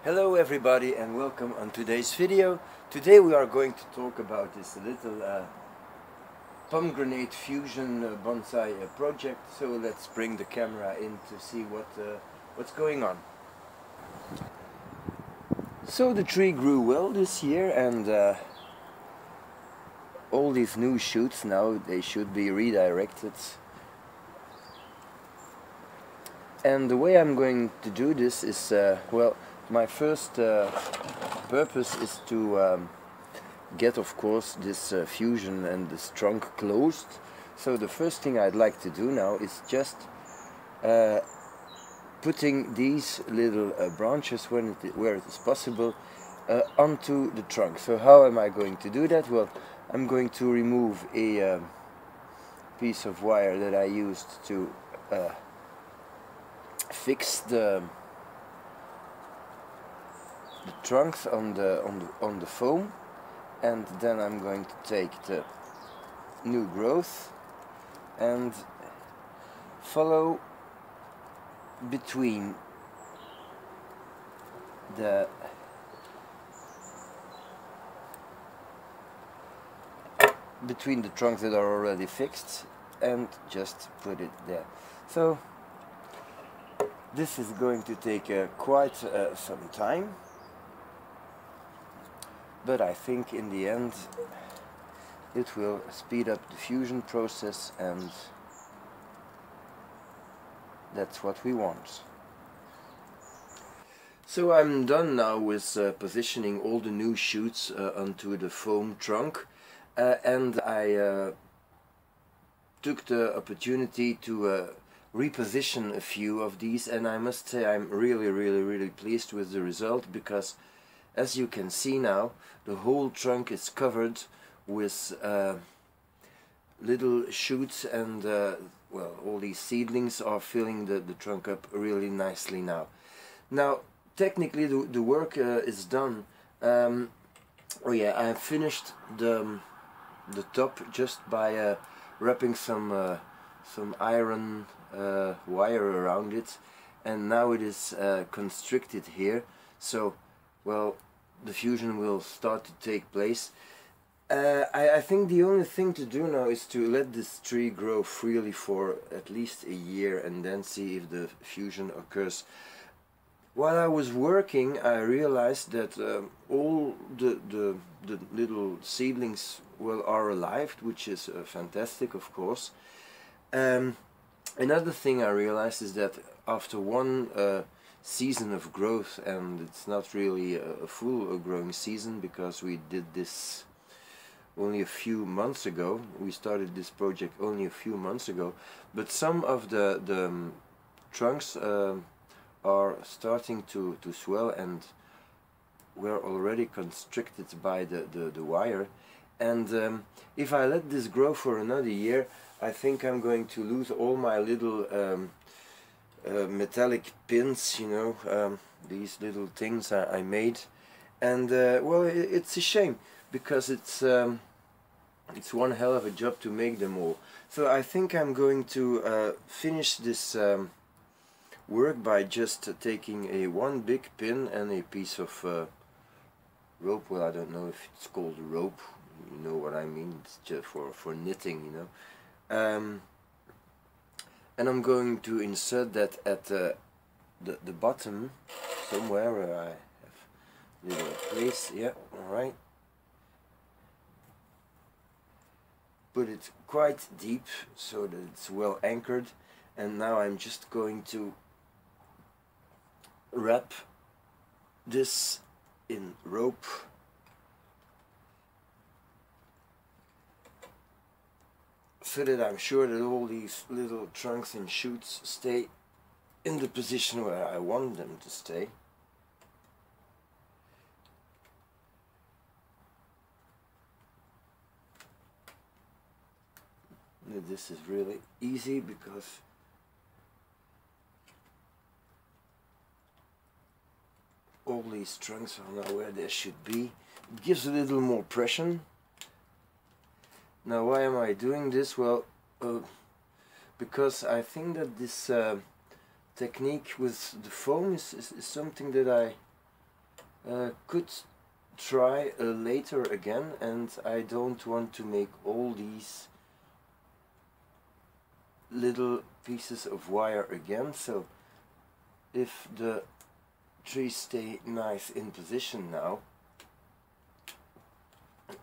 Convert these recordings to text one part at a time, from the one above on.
Hello everybody and welcome on today's video. Today we are going to talk about this little pomegranate fusion bonsai project. So let's bring the camera in to see what's going on. So the tree grew well this year, and all these new shoots now, they should be redirected. And the way I'm going to do this is, well, my first purpose is to get, of course, this fusion and this trunk closed. So the first thing I'd like to do now is just putting these little branches where it is possible onto the trunk. So how am I going to do that? Well, I'm going to remove a piece of wire that I used to fix the trunks on the foam, and then I'm going to take the new growth and follow between the trunks that are already fixed and just put it there. So this is going to take quite some time, but I think in the end it will speed up the fusion process, and that's what we want. So I'm done now with positioning all the new shoots onto the foam trunk, and I took the opportunity to reposition a few of these, and I must say I'm really pleased with the result, because as you can see now, the whole trunk is covered with little shoots, and well, all these seedlings are filling the trunk up really nicely now. Now technically the work is done. Oh yeah, I have finished the top just by wrapping some iron wire around it, and now it is constricted here, so well, the fusion will start to take place. I think the only thing to do now is to let this tree grow freely for at least a year and then see if the fusion occurs. While I was working, I realized that all the little seedlings, well, are alive, which is fantastic, of course. Another thing I realized is that after one season of growth, and it's not really a full growing season because we did this only a few months ago. We started this project only a few months ago, but some of the trunks are starting to swell and were already constricted by the wire, and if I let this grow for another year, I think I'm going to lose all my little metallic pins, you know, these little things I made, and well, it's a shame, because it's one hell of a job to make them all. So I think I'm going to finish this work by just taking one big pin and a piece of rope. Well, I don't know if it's called rope, you know what I mean, it's just for knitting, you know. And I'm going to insert that at the bottom somewhere where I have a little place. Yeah, alright. Put it quite deep so that it's well anchored, and now I'm just going to wrap this in rope so that I'm sure that all these little trunks and shoots stay in the position where I want them to stay. This is really easy because all these trunks are now where they should be. It gives a little more pressure. Now, why am I doing this? Well, because I think that this technique with the foam is something that I could try later again, and I don't want to make all these little pieces of wire again. So if the trees stay nice in position now,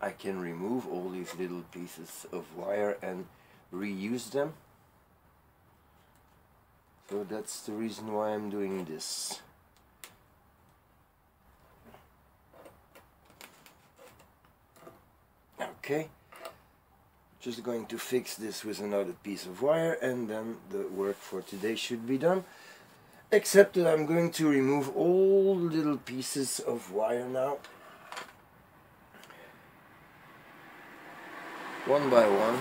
I can remove all these little pieces of wire and reuse them. So that's the reason why I'm doing this. Okay, just going to fix this with another piece of wire, and then the work for today should be done. Except that I'm going to remove all the little pieces of wire now, one by one,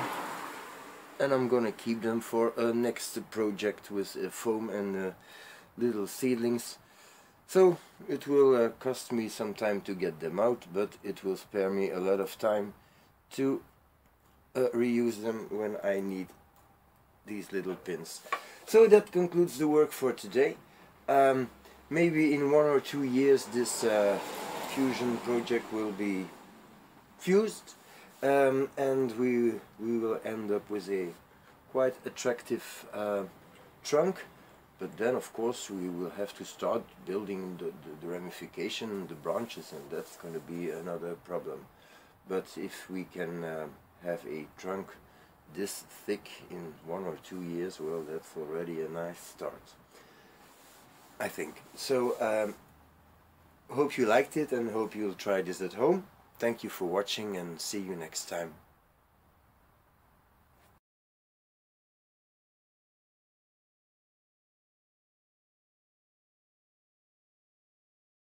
and I'm gonna keep them for a next project with foam and little seedlings. So it will cost me some time to get them out, but it will spare me a lot of time to reuse them when I need these little pins. So that concludes the work for today. Maybe in 1 or 2 years this fusion project will be fused, and we will end up with a quite attractive trunk. But then of course we will have to start building the ramification, the branches, and that's going to be another problem. But if we can have a trunk this thick in 1 or 2 years, well, that's already a nice start, I think. So hope you liked it, and hope you'll try this at home. Thank you for watching, and see you next time.